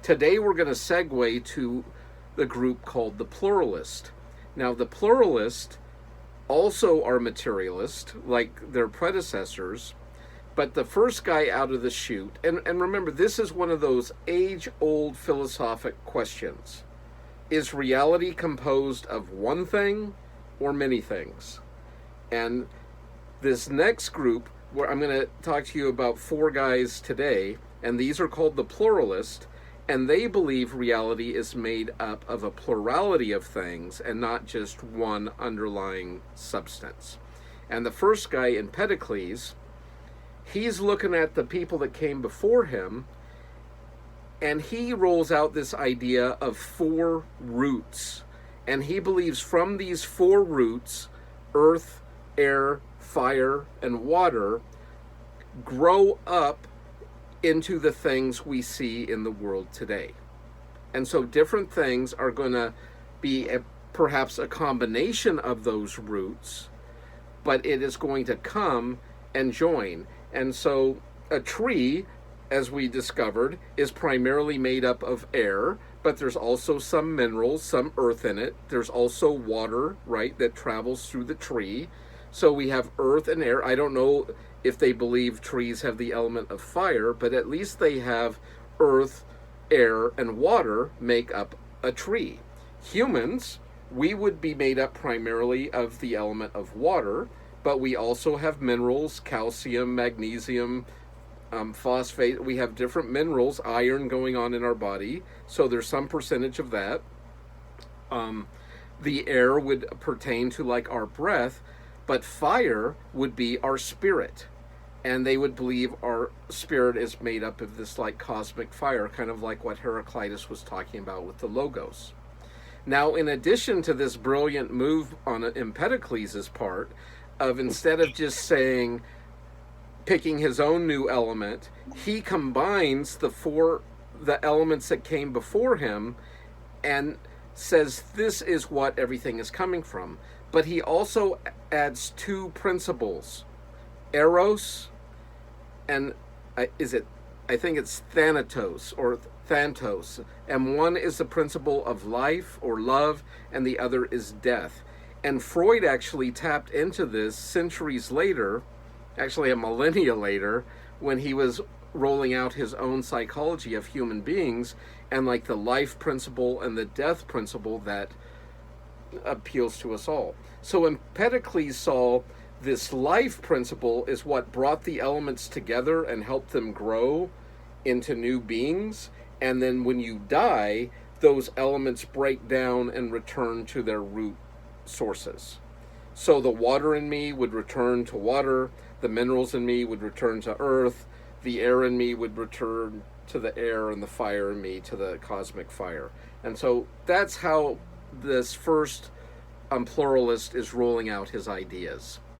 Today we're going to segue to the group called the pluralist. Now, the pluralist also are materialist, like their predecessors, but the first guy out of the chute, and remember, this is one of those age-old philosophic questions. Is reality composed of one thing or many things? And this next group, where I'm going to talk to you about four guys today, and these are called the pluralist, and they believe reality is made up of a plurality of things and not just one underlying substance. And the first guy, Empedocles, he's looking at the people that came before him, and he rolls out this idea of four roots. And he believes from these four roots, earth, air, fire, and water, grow up into the things we see in the world today. And so different things are going to be perhaps a combination of those roots, but it is going to come and join. And so a tree, as we discovered, is primarily made up of air, but there's also some minerals, some earth in it. There's also water, right, that travels through the tree. So we have earth and air. I don't know if they believe trees have the element of fire, but at least they have earth, air, and water make up a tree. Humans, we would be made up primarily of the element of water, but we also have minerals, calcium, magnesium, phosphate. We have different minerals, iron going on in our body, so there's some percentage of that. The air would pertain to like our breath, but fire would be our spirit. And they would believe our spirit is made up of this like cosmic fire, kind of like what Heraclitus was talking about with the Logos. Now, in addition to this brilliant move on Empedocles' part, of instead of just saying, picking his own new element, he combines the elements that came before him and says this is what everything is coming from. But he also adds two principles, eros, and I think it's thanatos or thantos. And one is the principle of life or love, and the other is death. And Freud actually tapped into this centuries later, actually a millennia later, when he was rolling out his own psychology of human beings, and like the life principle and the death principle that appeals to us all. So Empedocles saw this life principle is what brought the elements together and helped them grow into new beings. And then when you die, those elements break down and return to their root sources. So the water in me would return to water, the minerals in me would return to earth, the air in me would return to the air, and the fire in me to the cosmic fire. And so that's how this first pluralist is rolling out his ideas.